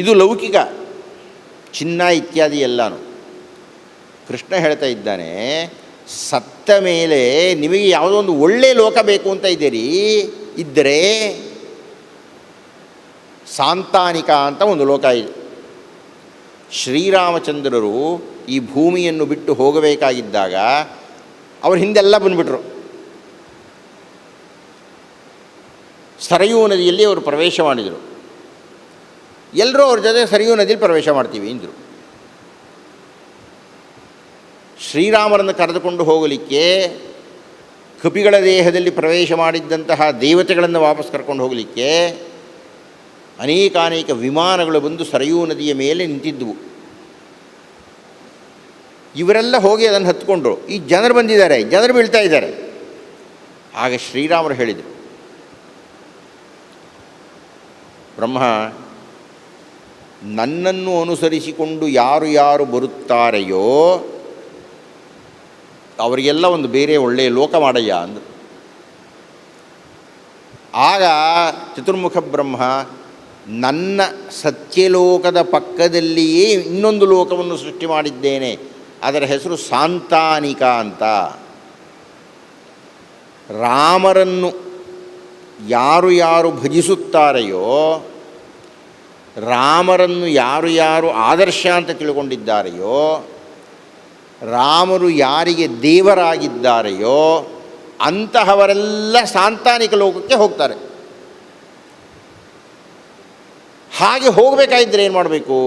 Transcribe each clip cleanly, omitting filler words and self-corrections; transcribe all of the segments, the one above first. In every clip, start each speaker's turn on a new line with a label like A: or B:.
A: ಇದು ಲೌಕಿಕ, ಚಿನ್ನ ಇತ್ಯಾದಿ ಎಲ್ಲನೂ. ಕೃಷ್ಣ ಹೇಳ್ತಾ ಇದ್ದಾನೆ, ಸತ್ತ ಮೇಲೆ ನಿಮಗೆ ಯಾವುದೋ ಒಂದು ಒಳ್ಳೆಯ ಲೋಕ ಬೇಕು ಅಂತ ಇದ್ದೀರಿ, ಇದ್ದರೆ ಸಾಂತಾನಿಕ ಅಂತ ಒಂದು ಲೋಕ ಇದೆ. ಶ್ರೀರಾಮಚಂದ್ರರು ಈ ಭೂಮಿಯನ್ನು ಬಿಟ್ಟು ಹೋಗಬೇಕಾಗಿದ್ದಾಗ ಅವ್ರ ಹಿಂದೆಲ್ಲ ಬಂದುಬಿಟ್ರು. ಸರಯೂ ನದಿಯಲ್ಲಿ ಅವರು ಪ್ರವೇಶ ಮಾಡಿದರು. ಎಲ್ಲರೂ ಅವ್ರ ಜೊತೆ ಸರಯೂ ನದಿಯಲ್ಲಿ ಪ್ರವೇಶ ಮಾಡ್ತೀವಿ ಅಂದರು. ಶ್ರೀರಾಮರನ್ನು ಕರೆದುಕೊಂಡು ಹೋಗಲಿಕ್ಕೆ ಕಪಿಗಳ ದೇಹದಲ್ಲಿ ಪ್ರವೇಶ ಮಾಡಿದ್ದಂತಹ ದೇವತೆಗಳನ್ನು ವಾಪಸ್ ಕರ್ಕೊಂಡು ಹೋಗಲಿಕ್ಕೆ ಅನೇಕಾನೇಕ ವಿಮಾನಗಳು ಬಂದು ಸರಯೂ ನದಿಯ ಮೇಲೆ ನಿಂತಿದ್ದವು. ಇವರೆಲ್ಲ ಹೋಗಿ ಅದನ್ನು ಹತ್ಕೊಂಡ್ರು. ಈ ಜನರು ಬಂದಿದ್ದಾರೆ, ಜನರು ಬೀಳ್ತಾ ಇದ್ದಾರೆ. ಆಗ ಶ್ರೀರಾಮರು ಹೇಳಿದರು, ಬ್ರಹ್ಮ, ನನ್ನನ್ನು ಅನುಸರಿಸಿಕೊಂಡು ಯಾರು ಯಾರು ಬರುತ್ತಾರೆಯೋ ಅವರಿಗೆಲ್ಲ ಒಂದು ಬೇರೆ ಒಳ್ಳೆಯ ಲೋಕ ಮಾಡಯ್ಯ ಅಂದರು. ಆಗ ಚತುರ್ಮುಖ ಬ್ರಹ್ಮ, ನನ್ನ ಸತ್ಯಲೋಕದ ಪಕ್ಕದಲ್ಲಿಯೇ ಇನ್ನೊಂದು ಲೋಕವನ್ನು ಸೃಷ್ಟಿ ಮಾಡಿದ್ದೇನೆ, ಅದರ ಹೆಸರು ಸಾಂತಾನಿಕ ಅಂತ. ರಾಮರನ್ನು ಯಾರು ಯಾರು ಭಜಿಸುತ್ತಾರೆಯೋ, ರಾಮರನ್ನು ಯಾರು ಯಾರು ಆದರ್ಶ ಅಂತ ತಿಳ್ಕೊಂಡಿದ್ದಾರೆಯೋ, ರಾಮರು ಯಾರಿಗೆ ದೇವರಾಗಿದ್ದಾರೆಯೋ ಅಂತಹವರೆಲ್ಲ ಸಾಂತಾನಿಕ ಲೋಕಕ್ಕೆ ಹೋಗ್ತಾರೆ. ಹಾಗೆ ಹೋಗಬೇಕಾಗಿದ್ದರೆ ಏನು ಮಾಡಬೇಕು?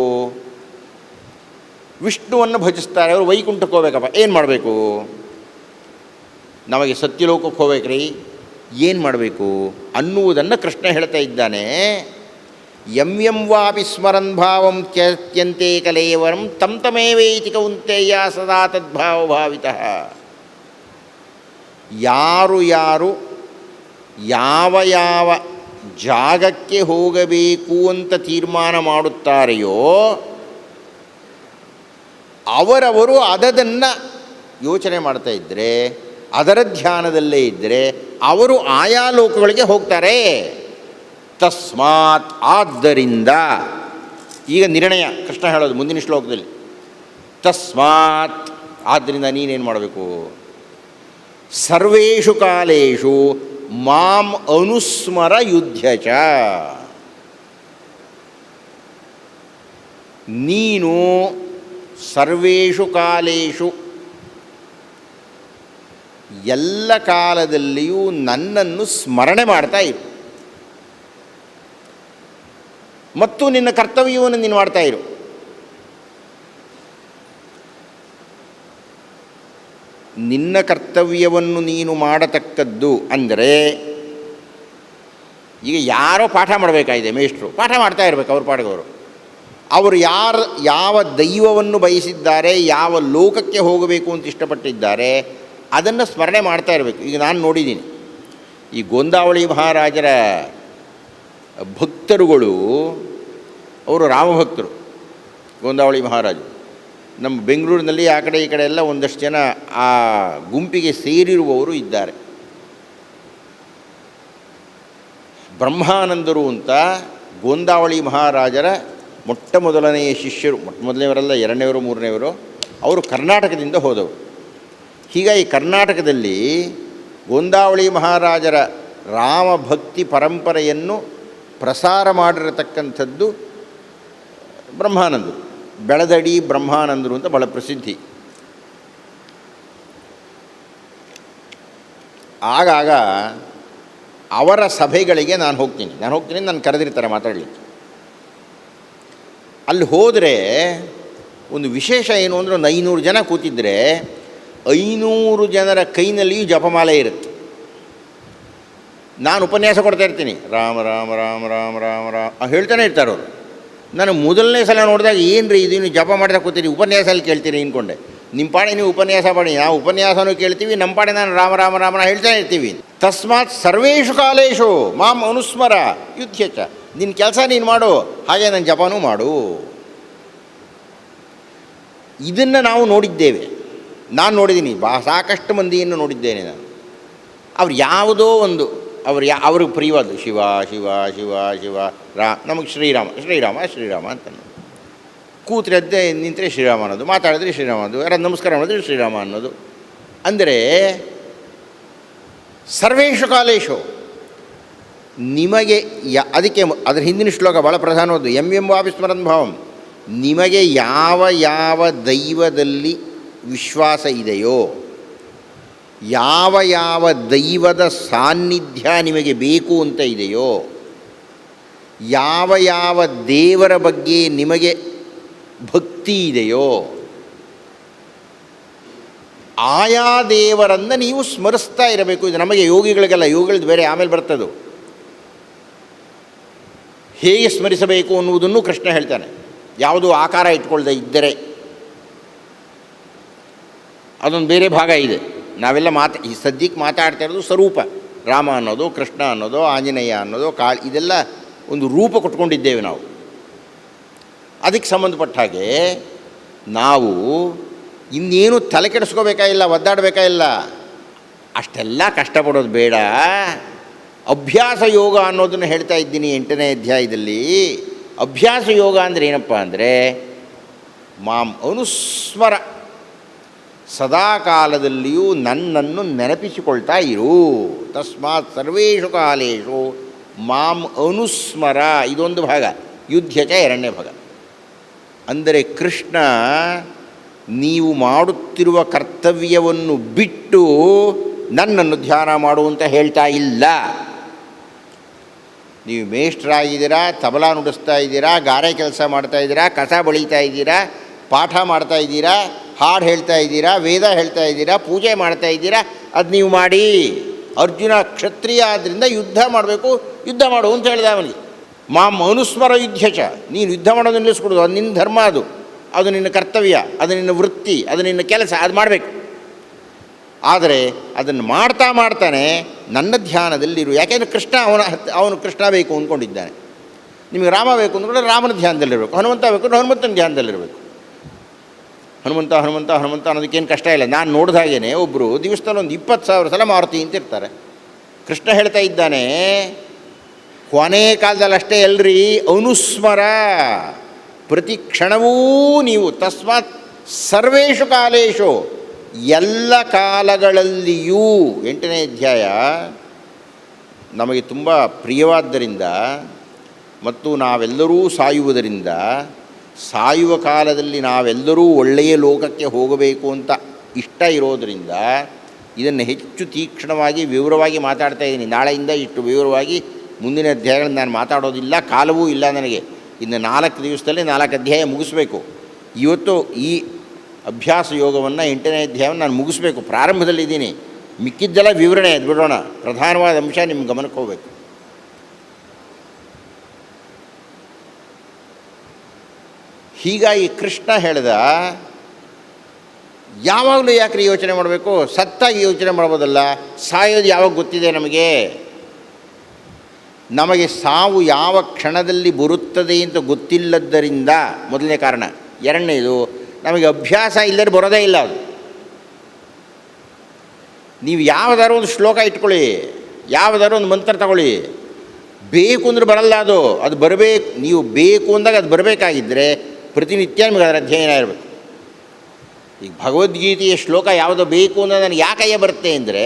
A: ವಿಷ್ಣುವನ್ನು ಭಜಿಸ್ತಾರೆ, ಅವರು ವೈಕುಂಠಕ್ಕೆ ಹೋಗ್ಬೇಕಪ್ಪ, ಏನು ಮಾಡಬೇಕು? ನಮಗೆ ಸತ್ಯಲೋಕಕ್ಕೆ ಹೋಗ್ಬೇಕ್ರಿ, ಏನು ಮಾಡಬೇಕು ಅನ್ನುವುದನ್ನು ಕೃಷ್ಣ ಹೇಳ್ತಾ ಇದ್ದಾನೆ. ಯಂ ವಾಪಿ ಸ್ಮರನ್ ಭಾವಂ ತ್ಯಂತೆ ಕಲೇವರಂ ತಂ ತಮೇವೇತಿ ಕೌಂತೆಯ ಸದಾ ತದ್ಭಾವಭಾವಿತಃ. ಯಾರು ಯಾರು ಯಾವ ಯಾವ ಜಾಗಕ್ಕೆ ಹೋಗಬೇಕು ಅಂತ ತೀರ್ಮಾನ ಮಾಡುತ್ತಾರೆಯೋ ಅವರವರು ಅದನ್ನು ಯೋಚನೆ ಮಾಡ್ತಾ ಇದ್ದರೆ, ಅದರ ಧ್ಯಾನದಲ್ಲೇ ಇದ್ದರೆ ಅವರು ಆಯಾ ಲೋಕಗಳಿಗೆ ಹೋಗ್ತಾರೆ. ತಸ್ಮಾತ್, ಆದ್ದರಿಂದ, ಈಗ ನಿರ್ಣಯ ಕೃಷ್ಣ ಹೇಳೋದು ಮುಂದಿನ ಶ್ಲೋಕದಲ್ಲಿ. ತಸ್ಮಾತ್, ಆದ್ದರಿಂದ ನೀನೇನು ಮಾಡಬೇಕು? ಸರ್ವೇಷು ಕಾಲೇಷು ಮಾಂ ಅನುಸ್ಮರ ಯುದ್ಧ ಚ. ನೀನು ಸರ್ವೇಷು ಕಾಲೇಷು, ಎಲ್ಲ ಕಾಲದಲ್ಲಿಯೂ ನನ್ನನ್ನು ಸ್ಮರಣೆ ಮಾಡ್ತಾ ಇರು ಮತ್ತು ನಿನ್ನ ಕರ್ತವ್ಯವನ್ನು ನೀನು ಮಾಡ್ತಾ ಇರು. ನಿನ್ನ ಕರ್ತವ್ಯವನ್ನು ನೀನು ಮಾಡತಕ್ಕದ್ದು ಅಂದರೆ, ಈಗ ಯಾರೋ ಪಾಠ ಮಾಡಬೇಕಾಗಿದೆ, ಮೇಷ್ಟ್ರು ಪಾಠ ಮಾಡ್ತಾ ಇರಬೇಕು ಅವ್ರ ಪಾಠದವರು. ಅವರು ಯಾವ ದೈವವನ್ನು ಬಯಸಿದ್ದಾರೆ, ಯಾವ ಲೋಕಕ್ಕೆ ಹೋಗಬೇಕು ಅಂತ ಇಷ್ಟಪಟ್ಟಿದ್ದಾರೆ ಅದನ್ನು ಸ್ಮರಣೆ ಮಾಡ್ತಾ ಇರಬೇಕು. ಈಗ ನಾನು ನೋಡಿದ್ದೀನಿ, ಈ ಗೋಂದಾವಳಿ ಮಹಾರಾಜರ ಭಕ್ತರುಗಳು, ಅವರು ರಾಮಭಕ್ತರು. ಗೋಂದಾವಳಿ ಮಹಾರಾಜರು ನಮ್ಮ ಬೆಂಗಳೂರಿನಲ್ಲಿ ಆ ಕಡೆ ಈ ಕಡೆ ಎಲ್ಲ ಒಂದಷ್ಟು ಜನ ಆ ಗುಂಪಿಗೆ ಸೇರಿರುವವರು ಇದ್ದಾರೆ. ಬ್ರಹ್ಮಾನಂದರು ಅಂತ ಗೋಂದಾವಳಿ ಮಹಾರಾಜರ ಮೊಟ್ಟ ಮೊದಲನೆಯ ಶಿಷ್ಯರು, ಮೊದಲನೆಯವರಲ್ಲ, ಎರಡನೇವರು ಮೂರನೇವರು, ಅವರು ಕರ್ನಾಟಕದಿಂದ ಹೋದವರು. ಹೀಗಾಗಿ ಕರ್ನಾಟಕದಲ್ಲಿ ಗೋಂದಾವಳಿ ಮಹಾರಾಜರ ರಾಮಭಕ್ತಿ ಪರಂಪರೆಯನ್ನು ಪ್ರಸಾರ ಮಾಡಿರತಕ್ಕಂಥದ್ದು ಬ್ರಹ್ಮಾನಂದರು. ಬೆಳದಡಿ ಬ್ರಹ್ಮಾನಂದರು ಅಂತ ಬಹಳ ಪ್ರಸಿದ್ಧಿ. ಆಗಾಗ ಅವರ ಸಭೆಗಳಿಗೆ ನಾನು ಹೋಗ್ತೀನಿ, ನಾನು ಕರೆದಿರ್ತಾರೆ ಮಾತಾಡಲಿಕ್ಕೆ. ಅಲ್ಲಿ ಹೋದರೆ ಒಂದು ವಿಶೇಷ ಏನು ಅಂದರೆ, ಒಂದು 500 ಜನ ಕೂತಿದ್ದರೆ 500 ಜನರ ಕೈನಲ್ಲಿಯೂ ಜಪಮಾಲೆ ಇರುತ್ತೆ. ನಾನು ಉಪನ್ಯಾಸ ಕೊಡ್ತಾ ಇರ್ತೀನಿ, ರಾಮ ರಾಮ ರಾಮ ರಾಮ ರಾಮ ರಾಮ ಹೇಳ್ತಾನೆ ಇರ್ತಾರೆ ಅವರು. ನಾನು ಮೊದಲನೇ ಸಲ ನೋಡಿದಾಗ, ಏನು ರೀ ಇದು, ಜಪ ಮಾಡ್ತಾ ಕೂತೀರಿ, ಉಪನ್ಯಾಸ ಅಲ್ಲಿ ಕೇಳ್ತೀರಿ ಅಂದ್ಕೊಂಡೆ. ನಿಮ್ಮ ಪಾಡೆ ನೀವು ಉಪನ್ಯಾಸ ಮಾಡಿ, ನಾವು ಉಪನ್ಯಾಸನೂ ಕೇಳ್ತೀವಿ, ನಮ್ಮ ಪಾಡೆ ನಾನು ರಾಮ ರಾಮ ರಾಮನ ಹೇಳ್ತಾನೆ ಇರ್ತೀವಿ. ತಸ್ಮಾತ್ ಸರ್ವೇಷು ಕಾಲೇಶು ಮಾಂ ಅನುಸ್ಮರ ಯುದ್ಧಚ. ನಿನ್ನ ಕೆಲಸ ನೀನು ಮಾಡು, ಹಾಗೆ ನನ್ನ ಜಪನೂ ಮಾಡು. ಇದನ್ನು ನಾವು ನೋಡಿದ್ದೇವೆ, ನಾನು ನೋಡಿದ್ದೀನಿ, ಸಾಕಷ್ಟು ಮಂದಿಯನ್ನು ನೋಡಿದ್ದೇನೆ ನಾನು. ಅವ್ರು ಯಾವುದೋ ಒಂದು ಅವ್ರಿಗೆ ಪ್ರಿಯವಾದ್ದು ಶಿವ ಶಿವ ಶಿವ ಶಿವ ನಮಗೆ ಶ್ರೀರಾಮ ಶ್ರೀರಾಮ ಶ್ರೀರಾಮ ಅಂತ ಕೂತ್ರೆ ನಿಂತರೆ ಶ್ರೀರಾಮ ಅನ್ನೋದು, ಮಾತಾಡಿದ್ರೆ ಶ್ರೀರಾಮ ಅನ್ನೋದು, ಯಾರಾದ್ರು ನಮಸ್ಕಾರ ಮಾಡಿದ್ರೆ ಶ್ರೀರಾಮ ಅನ್ನೋದು. ಅಂದರೆ ಸರ್ವೇಷು ಕಾಲೇಶು ನಿಮಗೆ ಅದಕ್ಕೆ ಅದರ ಹಿಂದಿನ ಶ್ಲೋಕ ಭಾಳ ಪ್ರಧಾನವಾದ್ದು. ವಾಪಿ ಸ್ಮರನ್ ಭಾವಂ. ನಿಮಗೆ ಯಾವ ಯಾವ ದೈವದಲ್ಲಿ ವಿಶ್ವಾಸ ಇದೆಯೋ, ಯಾವ ಯಾವ ದೈವದ ಸಾನ್ನಿಧ್ಯ ನಿಮಗೆ ಬೇಕು ಅಂತ ಇದೆಯೋ, ಯಾವ ಯಾವ ದೇವರ ಬಗ್ಗೆ ನಿಮಗೆ ಭಕ್ತಿ ಇದೆಯೋ, ಆಯಾ ದೇವರನ್ನು ನೀವು ಸ್ಮರಿಸ್ತಾ ಇರಬೇಕು. ಇದು ನಮಗೆ ಯೋಗಿಗಳಿಗೆಲ್ಲ, ಯೋಗಿಗಳದ್ದು ಬೇರೆ ಆಮೇಲೆ ಬರ್ತದು. ಹೇಗೆ ಸ್ಮರಿಸಬೇಕು ಅನ್ನುವುದನ್ನು ಕೃಷ್ಣ ಹೇಳ್ತಾನೆ. ಯಾವುದು ಆಕಾರ ಇಟ್ಕೊಳ್ದೆ ಇದ್ದರೆ ಅದೊಂದು ಬೇರೆ ಭಾಗ ಇದೆ. ನಾವೆಲ್ಲ ಈ ಸದ್ಯಕ್ಕೆ ಮಾತಾಡ್ತಾ ಇರೋದು ಸ್ವರೂಪ. ರಾಮ ಅನ್ನೋದು, ಕೃಷ್ಣ ಅನ್ನೋದು, ಆಂಜನೇಯ ಅನ್ನೋದು, ಇದೆಲ್ಲ ಒಂದು ರೂಪ ಕೊಟ್ಕೊಂಡಿದ್ದೇವೆ ನಾವು. ಅದಕ್ಕೆ ಸಂಬಂಧಪಟ್ಟ ಹಾಗೆ ನಾವು ಇನ್ನೇನು ತಲೆ ಕೆಡಿಸ್ಕೋಬೇಕಾಗಿಲ್ಲ, ಒದ್ದಾಡಬೇಕಾಗಿಲ್ಲ, ಅಷ್ಟೆಲ್ಲ ಕಷ್ಟಪಡೋದು ಬೇಡ. ಅಭ್ಯಾಸ ಯೋಗ ಅನ್ನೋದನ್ನು ಹೇಳ್ತಾ ಇದ್ದೀನಿ 8ನೇ ಅಧ್ಯಾಯದಲ್ಲಿ. ಅಭ್ಯಾಸ ಯೋಗ ಅಂದರೆ ಏನಪ್ಪ ಅಂದರೆ ಮಾಂ ಅನುಸ್ಮರ, ಸದಾ ಕಾಲದಲ್ಲಿಯೂ ನನ್ನನ್ನು ನೆನಪಿಸಿಕೊಳ್ತಾ ಇರು. ತಸ್ಮಾತ್ ಸರ್ವೇಷು ಕಾಲೇಶು ಮಾಂ ಅನುಸ್ಮರ. ಇದೊಂದು ಭಾಗ. ಯುದ್ಧಚ 2ನೇ ಭಾಗ. ಅಂದರೆ ಕೃಷ್ಣ ನೀವು ಮಾಡುತ್ತಿರುವ ಕರ್ತವ್ಯವನ್ನು ಬಿಟ್ಟು ನನ್ನನ್ನು ಧ್ಯಾನ ಮಾಡುವಂತ ಹೇಳ್ತಾ ಇಲ್ಲ. ನೀವು ಮೇಷ್ಟ್ರಾಗಿದ್ದೀರಾ, ತಬಲಾ ನುಡಿಸ್ತಾ ಇದ್ದೀರಾ, ಗಾರೆ ಕೆಲಸ ಮಾಡ್ತಾ ಇದ್ದೀರಾ, ಕಸ ಬಳಿತಾ ಇದ್ದೀರಾ, ಪಾಠ ಮಾಡ್ತಾ ಇದ್ದೀರಾ, ಹಾಡು ಹೇಳ್ತಾ ಇದ್ದೀರಾ, ವೇದ ಹೇಳ್ತಾ ಇದ್ದೀರಾ, ಪೂಜೆ ಮಾಡ್ತಾ ಇದ್ದೀರಾ, ಅದು ನೀವು ಮಾಡಿ. ಅರ್ಜುನ ಕ್ಷತ್ರಿಯ ಆದ್ದರಿಂದ ಯುದ್ಧ ಮಾಡಬೇಕು, ಯುದ್ಧ ಮಾಡು ಅಂತ ಹೇಳಿದ ಅವನಿಗೆ. ಮಾಂ ಅನುಸ್ಮರ ಯುದ್ಧಚ. ನೀನು ಯುದ್ಧ ಮಾಡೋದು ನಿಲ್ಲಿಸ್ಕೊಡೋದು, ಅದು ನಿನ್ನ ಧರ್ಮ, ಅದು ನಿನ್ನ ಕರ್ತವ್ಯ, ಅದು ನಿನ್ನ ವೃತ್ತಿ, ಅದು ನಿನ್ನ ಕೆಲಸ, ಅದು ಮಾಡಬೇಕು. ಆದರೆ ಅದನ್ನು ಮಾಡ್ತಾನೆ ನನ್ನ ಧ್ಯಾನದಲ್ಲಿರು. ಯಾಕೆಂದರೆ ಕೃಷ್ಣ ಅವನು ಕೃಷ್ಣ ಬೇಕು ಅಂದ್ಕೊಂಡಿದ್ದಾನೆ. ನಿಮಗೆ ರಾಮ ಬೇಕು ಅಂದ್ಕೊಂಡ್ರೆ ರಾಮನ ಧ್ಯಾನದಲ್ಲಿರಬೇಕು, ಹನುಮಂತ ಬೇಕು ಅಂದರೆ ಹನುಮಂತನ ಧ್ಯಾನದಲ್ಲಿರಬೇಕು. ಹನುಮಂತ ಅನ್ನೋದಕ್ಕೇನು ಕಷ್ಟ ಇಲ್ಲ. ನಾನು ನೋಡಿದ ಹಾಗೇ ಒಬ್ಬರು ದಿವಸದಲ್ಲಿ ಒಂದು 20,000 ಸಲ ಮಾರುತಿ ಅಂತ ಇರ್ತಾರೆ. ಕೃಷ್ಣ ಹೇಳ್ತಾ ಇದ್ದಾನೆ, ಕೊನೆ ಕಾಲದಲ್ಲಿ ಅಷ್ಟೇ ಅಲ್ರಿ, ಅನುಸ್ಮರ, ಪ್ರತಿ ಕ್ಷಣವೂ ನೀವು. ತಸ್ಮಾತ್ ಸರ್ವೇಷು ಕಾಲೇಶು, ಎಲ್ಲ ಕಾಲಗಳಲ್ಲಿಯೂ. 8ನೇ ಅಧ್ಯಾಯ ನಮಗೆ ತುಂಬ ಪ್ರಿಯವಾದ್ದರಿಂದ ಮತ್ತು ನಾವೆಲ್ಲರೂ ಸಾಯುವುದರಿಂದ, ಸಾಯುವ ಕಾಲದಲ್ಲಿ ನಾವೆಲ್ಲರೂ ಒಳ್ಳೆಯ ಲೋಕಕ್ಕೆ ಹೋಗಬೇಕು ಅಂತ ಇಷ್ಟ ಇರೋದರಿಂದ ಇದನ್ನು ಹೆಚ್ಚು ತೀಕ್ಷ್ಣವಾಗಿ ವಿವರವಾಗಿ ಮಾತಾಡ್ತಾ ಇದ್ದೀನಿ. ನಾಳೆಯಿಂದ ಇಷ್ಟು ವಿವರವಾಗಿ ಮುಂದಿನ ಅಧ್ಯಾಯಗಳನ್ನು ನಾನು ಮಾತಾಡೋದಿಲ್ಲ, ಕಾಲವೂ ಇಲ್ಲ ನನಗೆ. ಇನ್ನು 4 ದಿವಸದಲ್ಲಿ 4 ಅಧ್ಯಾಯ ಮುಗಿಸ್ಬೇಕು. ಇವತ್ತು ಈ ಅಭ್ಯಾಸ ಯೋಗವನ್ನು 8ನೇ ಅಧ್ಯಾಯವನ್ನು ನಾನು ಮುಗಿಸ್ಬೇಕು. ಪ್ರಾರಂಭದಲ್ಲಿದ್ದೀನಿ, ಮಿಕ್ಕಿದ್ದೆಲ್ಲ ವಿವರಣೆ, ಅದು ಬಿಡೋಣ. ಪ್ರಧಾನವಾದ ಅಂಶ ನಿಮ್ಮ ಗಮನಕ್ಕೆ ಹೋಗಬೇಕು. ಹೀಗಾಗಿ ಕೃಷ್ಣ ಹೇಳಿದ, ಯಾವಾಗಲೂ ಯಾಕ್ರಿ ಯೋಚನೆ ಮಾಡಬೇಕು? ಸತ್ತಾಗಿ ಯೋಚನೆ ಮಾಡ್ಬೋದಲ್ಲ. ಸಾಯೋದು ಯಾವಾಗ ಗೊತ್ತಿದೆ ನಮಗೆ? ನಮಗೆ ಸಾವು ಯಾವ ಕ್ಷಣದಲ್ಲಿ ಬರುತ್ತದೆ ಅಂತ ಗೊತ್ತಿಲ್ಲದ್ದರಿಂದ ಮೊದಲನೇ ಕಾರಣ. 2ನೇದು, ನಮಗೆ ಅಭ್ಯಾಸ ಇಲ್ಲದೆ ಬರೋದೇ ಇಲ್ಲ ಅದು. ನೀವು ಯಾವುದಾದ್ರು ಒಂದು ಶ್ಲೋಕ ಇಟ್ಕೊಳ್ಳಿ, ಯಾವುದಾದ್ರು ಒಂದು ಮಂತ್ರ ತಗೊಳ್ಳಿ, ಬೇಕು ಅಂದ್ರೆ ಬರಲ್ಲ ಅದು ಬರಬೇಕು. ನೀವು ಬೇಕು ಅಂದಾಗ ಅದು ಬರಬೇಕಾಗಿದ್ದರೆ ಪ್ರತಿನಿತ್ಯ ನಿಮಗೆ ಅದರ ಅಧ್ಯಯನ ಇರಬೇಕು. ಈಗ ಭಗವದ್ಗೀತೆಯ ಶ್ಲೋಕ ಯಾವುದೋ ಬೇಕು ಅಂದರೆ ನನಗೆ ಯಾಕಯ್ಯ ಬರುತ್ತೆ ಅಂದರೆ,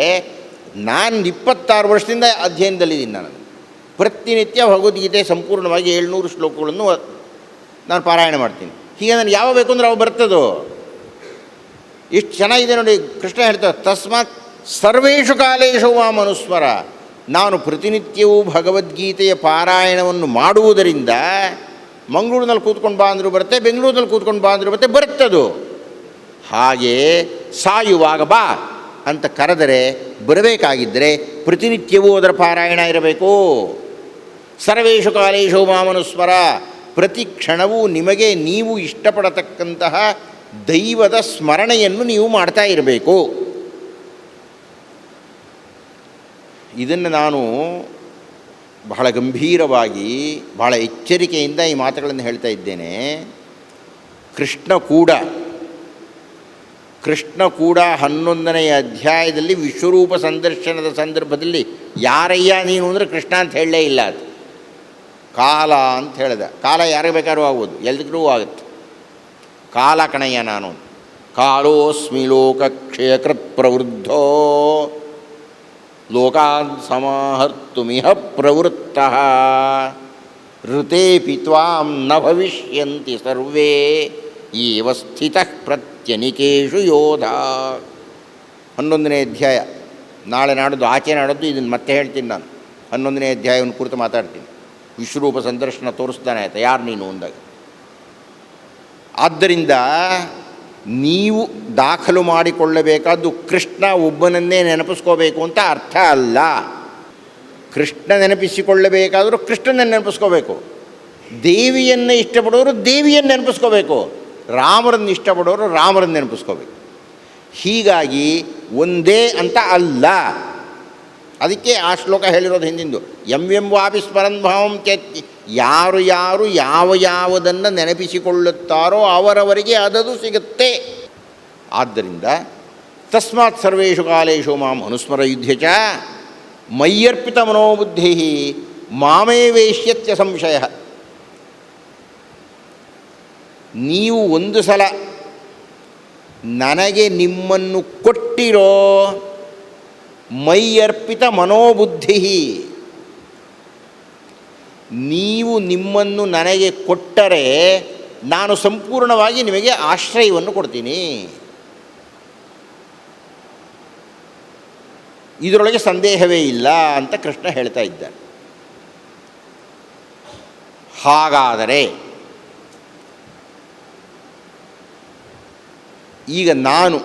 A: ನಾನು 26 ವರ್ಷದಿಂದ ಅಧ್ಯಯನದಲ್ಲಿದ್ದೀನಿ. ಪ್ರತಿನಿತ್ಯ ಭಗವದ್ಗೀತೆ ಸಂಪೂರ್ಣವಾಗಿ 700 ಶ್ಲೋಕಗಳನ್ನು ನಾನು ಪಾರಾಯಣ ಮಾಡ್ತೀನಿ. ಹೀಗೆ ನನಗೆ ಯಾವ ಬೇಕು ಅಂದರೆ ಅವು ಬರ್ತದೋ. ಎಷ್ಟು ಚೆನ್ನಾಗಿದೆ ನೋಡಿ. ಕೃಷ್ಣ ಹೇಳ್ತಾರೆ, ತಸ್ಮಾತ್ ಸರ್ವೇಷು ಕಾಲೇಶು ಮಾಂ ಅನುಸ್ಮರ. ನಾನು ಪ್ರತಿನಿತ್ಯವೂ ಭಗವದ್ಗೀತೆಯ ಪಾರಾಯಣವನ್ನು ಮಾಡುವುದರಿಂದ ಮಂಗಳೂರಿನಲ್ಲಿ ಕೂತ್ಕೊಂಡು ಬಾ ಅಂದರೂ ಬರುತ್ತೆ, ಬೆಂಗಳೂರಿನಲ್ಲಿ ಕೂತ್ಕೊಂಡು ಬಾ ಅಂದರೂ ಬರುತ್ತದು. ಹಾಗೆ ಸಾಯುವಾಗ ಬಾ ಅಂತ ಕರೆದರೆ ಬರಬೇಕಾಗಿದ್ದರೆ ಪ್ರತಿನಿತ್ಯವೂ ಅದರ ಪಾರಾಯಣ ಇರಬೇಕು. ಸರ್ವೇಷು ಕಾಲೇಶು ಮಾಂ ಅನುಸ್ಮರ. ಪ್ರತಿ ಕ್ಷಣವೂ ನಿಮಗೆ ನೀವು ಇಷ್ಟಪಡತಕ್ಕಂತಹ ದೈವದ ಸ್ಮರಣೆಯನ್ನು ನೀವು ಮಾಡ್ತಾ ಇರಬೇಕು. ಇದನ್ನು ನಾನು ಬಹಳ ಗಂಭೀರವಾಗಿ, ಬಹಳ ಎಚ್ಚರಿಕೆಯಿಂದ ಈ ಮಾತುಗಳನ್ನು ಹೇಳ್ತಾ ಇದ್ದೇನೆ. ಕೃಷ್ಣ ಕೂಡ ಕೃಷ್ಣ ಕೂಡ 11ನೇ ಅಧ್ಯಾಯದಲ್ಲಿ ವಿಶ್ವರೂಪ ಸಂದರ್ಶನದ ಸಂದರ್ಭದಲ್ಲಿ ಯಾರಯ್ಯ ನೀನು ಅಂದರೆ ಕೃಷ್ಣ ಅಂತ ಹೇಳಲೇ ಇಲ್ಲ. ಅದು ಕಾಲ ಅಂತ ಹೇಳಿದ. ಕಾಲ ಯಾರಿಗೆ ಬೇಕಾದ್ರೂ ಆಗ್ಬೋದು, ಎಲ್ರಿಗೂ ಆಗುತ್ತೆ. ಕಾಲ ಕಣಯ್ಯ ನಾನು. ಕಾಲೋಸ್ಮಿ ಲೋಕಕ್ಷಯಕೃತ್ ಪ್ರವೃದ್ಧೋ ಲೋಕಾನ್ ಸಮಾಹರ್ತುಮಿಹ ಪ್ರವೃತ್ತಃ ಋತೇಪಿ ತ್ವಾಂ ನ ಭವಿಷ್ಯಂತಿ ಸರ್ವೇ ಏವ ಸ್ಥಿತಃ ಪ್ರತ್ಯನಿಕೇಷು ಯೋಧ. 11ನೇ ಅಧ್ಯಾಯ. ನಾಳೆ ನಾಡದ್ದು ಆಚೆ ನಾಡದ್ದು ಇದನ್ನು ಮತ್ತೆ ಹೇಳ್ತೀನಿ ನಾನು. 11ನೇ ಅಧ್ಯಾಯವನ್ನು ಕುರಿತು ಮಾತಾಡ್ತೀನಿ. ವಿಶ್ವರೂಪ ಸಂದರ್ಶನ ತೋರಿಸ್ತಾನೆ ಆಯ್ತಾ ಯಾರು ನೀನು ಅಂದಾಗ. ಆದ್ದರಿಂದ ನೀವು ದಾಖಲು ಮಾಡಿಕೊಳ್ಳಬೇಕಾದ್ದು ಕೃಷ್ಣ ಒಬ್ಬನನ್ನೇ ನೆನಪಿಸ್ಕೋಬೇಕು ಅಂತ ಅರ್ಥ ಅಲ್ಲ. ಕೃಷ್ಣ ನೆನಪಿಸಿಕೊಳ್ಳಬೇಕಾದರೂ ಕೃಷ್ಣನನ್ನು ನೆನಪಿಸ್ಕೋಬೇಕು. ದೇವಿಯನ್ನು ಇಷ್ಟಪಡೋರು ದೇವಿಯನ್ನು ನೆನಪಿಸ್ಕೋಬೇಕು. ರಾಮರನ್ನು ಇಷ್ಟಪಡೋರು ರಾಮರನ್ನು ನೆನಪಿಸ್ಕೋಬೇಕು. ಹೀಗಾಗಿ ಒಂದೇ ಅಂತ ಅಲ್ಲ. ಅದಕ್ಕೆ ಆ ಶ್ಲೋಕ ಹೇಳಿರೋದು ಹಿಂದಿಂದು. ವಾಪಿ ಸ್ಮರನ್ ಭಾವಂ ಚೇತಿ. ಯಾರು ಯಾರು ಯಾವುದನ್ನು ನೆನಪಿಸಿಕೊಳ್ಳುತ್ತಾರೋ ಅವರವರಿಗೆ ಅದದು ಸಿಗುತ್ತೆ. ಆದ್ದರಿಂದ ತಸ್ಮಾತ್ ಸರ್ವೇಷು ಕಾಲೇಷು ಮಾಂ ಅನುಸ್ಮರ ಯುದ್ಧ ಚ ಮಯ್ಯರ್ಪಿತ ಮನೋಬುದ್ಧಿ ಮಾಮೇ ವೇಶ್ಯತ್ಯ ಸಂಶಯ. ನೀವು ಒಂದು ಸಲ ನನಗೆ ನಿಮ್ಮನ್ನು ಕೊಟ್ಟಿರೋ ಮೈಯರ್ಪಿತ ಮನೋಬುದ್ಧಿ, ನೀವು ನಿಮ್ಮನ್ನು ನನಗೆ ಕೊಟ್ಟರೆ ನಾನು ಸಂಪೂರ್ಣವಾಗಿ ನಿಮಗೆ ಆಶ್ರಯವನ್ನು ಕೊಡ್ತೀನಿ. ಇದರೊಳಗೆ ಸಂದೇಹವೇ ಇಲ್ಲ ಅಂತ ಕೃಷ್ಣ ಹೇಳ್ತಾ ಇದ್ದಾನೆ. ಹಾಗಾದರೆ ಈಗ ನಾನು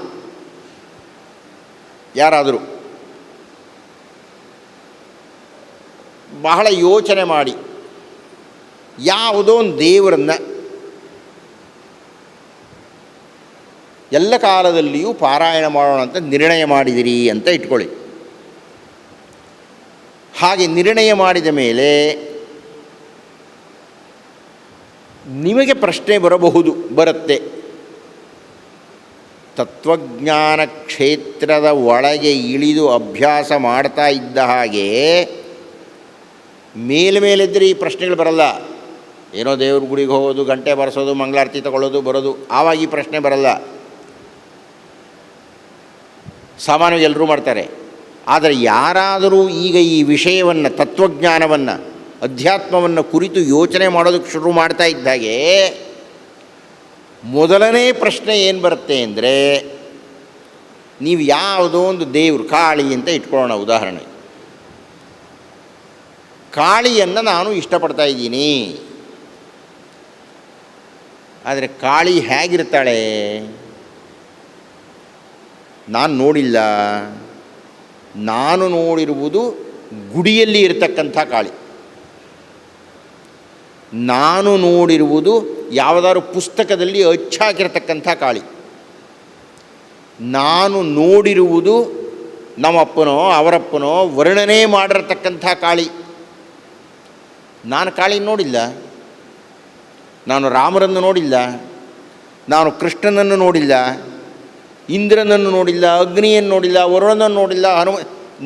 A: ಯಾರಾದರೂ ಬಹಳ ಯೋಚನೆ ಮಾಡಿ ಯಾವುದೋ ಒಂದು ದೇವರನ್ನು ಎಲ್ಲ ಕಾಲದಲ್ಲಿಯೂ ಪಾರಾಯಣ ಮಾಡೋಣ ಅಂತ ನಿರ್ಣಯ ಮಾಡಿದಿರಿ ಅಂತ ಇಟ್ಕೊಳ್ಳಿ. ಹಾಗೆ ನಿರ್ಣಯ ಮಾಡಿದ ಮೇಲೆ ನಿಮಗೆ ಪ್ರಶ್ನೆ ಬರುತ್ತೆ. ತತ್ವಜ್ಞಾನ ಕ್ಷೇತ್ರದ ಒಳಗೆ ಇಳಿದು ಅಭ್ಯಾಸ ಮಾಡ್ತಾ ಇದ್ದ ಹಾಗೆ ಮೇಲಿದ್ದರೆ ಈ ಪ್ರಶ್ನೆಗಳು ಬರಲ್ಲ. ಏನೋ ದೇವ್ರ ಗುಡಿಗೆ ಹೋಗೋದು, ಗಂಟೆ ಬರೆಸೋದು, ಮಂಗಳಾರತಿ ತಗೊಳ್ಳೋದು ಬರೋದು, ಆವಾಗ ಈ ಪ್ರಶ್ನೆ ಬರಲ್ಲ. ಸಾಮಾನ್ಯವಾಗಿ ಎಲ್ಲರೂ ಮಾಡ್ತಾರೆ. ಆದರೆ ಯಾರಾದರೂ ಈಗ ಈ ವಿಷಯವನ್ನು, ತತ್ವಜ್ಞಾನವನ್ನು, ಅಧ್ಯಾತ್ಮವನ್ನು ಕುರಿತು ಯೋಚನೆ ಮಾಡೋದಕ್ಕೆ ಶುರು ಮಾಡ್ತಾ ಇದ್ದಾಗೆ ಮೊದಲನೇ ಪ್ರಶ್ನೆ ಏನು ಬರುತ್ತೆ ಅಂದರೆ, ನೀವು ಯಾವುದೋ ಒಂದು ದೇವರು, ಕಾಳಿ ಅಂತ ಇಟ್ಕೊಳ್ಳೋಣ ಉದಾಹರಣೆ. ಕಾಳಿಯನ್ನು ನಾನು ಇಷ್ಟಪಡ್ತಾ ಇದ್ದೀನಿ. ಆದರೆ ಕಾಳಿ ಹೇಗಿರ್ತಾಳೆ ನಾನು ನೋಡಿಲ್ಲ. ನಾನು ನೋಡಿರುವುದು ಗುಡಿಯಲ್ಲಿ ಇರತಕ್ಕಂಥ ಕಾಳಿ. ನಾನು ನೋಡಿರುವುದು ಯಾವುದಾದ್ರು ಪುಸ್ತಕದಲ್ಲಿ ಅಚ್ಚಾಕಿರ್ತಕ್ಕಂಥ ಕಾಳಿ. ನಾನು ನೋಡಿರುವುದು ನಮ್ಮಪ್ಪನೋ ಅವರಪ್ಪನೋ ವರ್ಣನೆ ಮಾಡಿರತಕ್ಕಂಥ ಕಾಳಿ. ನಾನು ಕಾಳಿ ನೋಡಿಲ್ಲ. ನಾನು ರಾಮರನ್ನು ನೋಡಿಲ್ಲ, ನಾನು ಕೃಷ್ಣನನ್ನು ನೋಡಿಲ್ಲ, ಇಂದ್ರನನ್ನು ನೋಡಿಲ್ಲ, ಅಗ್ನಿಯನ್ನು ನೋಡಿಲ್ಲ, ವರುಣನನ್ನು ನೋಡಿಲ್ಲ,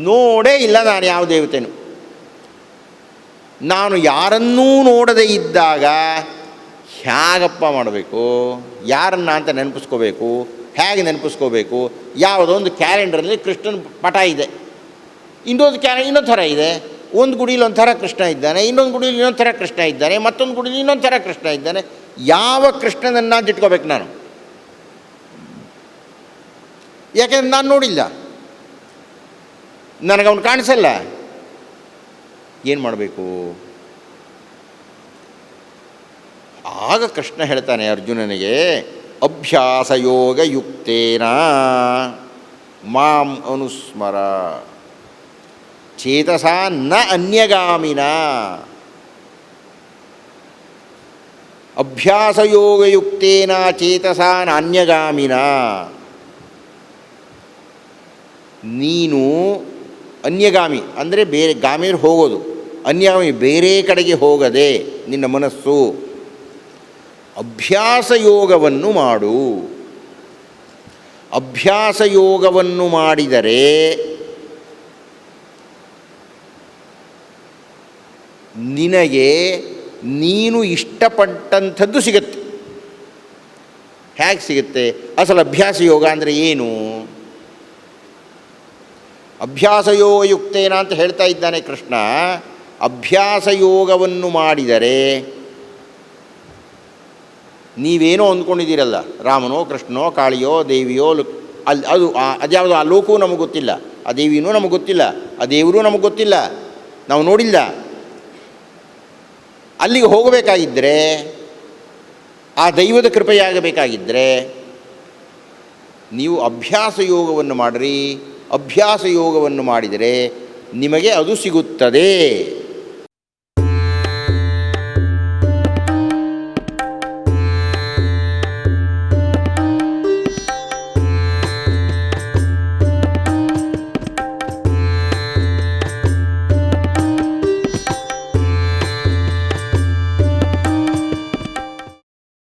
A: ನೋಡೇ ಇಲ್ಲ ನಾನು ಯಾವ ದೇವತೆಯೂ. ನಾನು ಯಾರನ್ನೂ ನೋಡದೇ ಇದ್ದಾಗ ಹೇಗಪ್ಪ ಮಾಡಬೇಕು, ಯಾರನ್ನ ಅಂತ ನೆನಪಿಸ್ಕೋಬೇಕು, ಹೇಗೆ ನೆನಪಿಸ್ಕೋಬೇಕು? ಯಾವುದೋ ಒಂದು ಕ್ಯಾಲೆಂಡರಲ್ಲಿ ಕೃಷ್ಣನ ಪಟ ಇದೆ, ಇನ್ನೊಂದು ಇನ್ನೊಂದು ಥರ ಇದೆ. ಒಂದು ಗುಡಿಯಲ್ಲಿ ಒಂಥರ ಕೃಷ್ಣ ಇದ್ದಾನೆ, ಇನ್ನೊಂದು ಗುಡಿಯಲ್ಲಿ ಇನ್ನೊಂದು ಥರ ಕೃಷ್ಣ ಇದ್ದಾನೆ, ಮತ್ತೊಂದು ಗುಡಿಯಲ್ಲಿ ಇನ್ನೊಂದು ಥರ ಕೃಷ್ಣ ಇದ್ದಾನೆ. ಯಾವ ಕೃಷ್ಣನನ್ನು ಅಂತ ಇಟ್ಕೋಬೇಕು ನಾನು? ಯಾಕೆಂದ್ರೆ ನಾನು ನೋಡಿಲ್ಲ, ನನಗವನು ಕಾಣಿಸಲ್ಲ. ಏನು ಮಾಡಬೇಕು? ಆಗ ಕೃಷ್ಣ ಹೇಳ್ತಾನೆ ಅರ್ಜುನನಿಗೆ, ಅಭ್ಯಾಸ ಯೋಗ ಯುಕ್ತೇನ ಮಾಂ ಅನುಸ್ಮರ ಚೇತಸ ನ ಅನ್ಯಗಾಮಿನ. ಅಭ್ಯಾಸ ಯೋಗಯುಕ್ತೇನ ಚೇತಸ ನ ಅನ್ಯಗಾಮಿನ. ನೀನು ಅನ್ಯಗಾಮಿ ಅಂದರೆ ಬೇರೆ ಗಾಮಿರು ಹೋಗೋದು, ಅನ್ಯಗಾಮಿ ಬೇರೆ ಕಡೆಗೆ ಹೋಗದೆ ನಿನ್ನ ಮನಸ್ಸು ಅಭ್ಯಾಸ ಯೋಗವನ್ನು ಮಾಡು. ಅಭ್ಯಾಸ ಯೋಗವನ್ನು ಮಾಡಿದರೆ ನಿನಗೆ ನೀನು ಇಷ್ಟಪಟ್ಟಂಥದ್ದು ಸಿಗುತ್ತೆ. ಹೇಗೆ ಸಿಗುತ್ತೆ? ಅಸಲು ಅಭ್ಯಾಸ ಯೋಗ ಅಂದರೆ ಏನು? ಅಭ್ಯಾಸಯೋಗಯುಕ್ತೇನ ಅಂತ ಹೇಳ್ತಾ ಇದ್ದಾನೆ ಕೃಷ್ಣ. ಅಭ್ಯಾಸ ಯೋಗವನ್ನು ಮಾಡಿದರೆ ನೀವೇನೋ ಅಂದ್ಕೊಂಡಿದ್ದೀರಲ್ಲ, ರಾಮನೋ ಕೃಷ್ಣನೋ ಕಾಳಿಯೋ ದೇವಿಯೋ ಅದು ಅದ್ಯಾವುದು ಆ ಲೋಕವೂ ನಮಗೆ ಗೊತ್ತಿಲ್ಲ, ಆ ದೇವಿನೂ ನಮಗೆ ಗೊತ್ತಿಲ್ಲ, ಆ ದೇವರೂ ನಮಗೆ ಗೊತ್ತಿಲ್ಲ, ನಾವು ನೋಡಿಲ್ಲ. ಅಲ್ಲಿಗೆ ಹೋಗಬೇಕಾಗಿದ್ದರೆ, ಆ ದೈವದ ಕೃಪೆಯಾಗಬೇಕಾಗಿದ್ದರೆ ನೀವು ಅಭ್ಯಾಸ ಯೋಗವನ್ನು ಮಾಡಿರಿ. ಅಭ್ಯಾಸ ಯೋಗವನ್ನು ಮಾಡಿದರೆ ನಿಮಗೆ ಅದು ಸಿಗುತ್ತದೆ.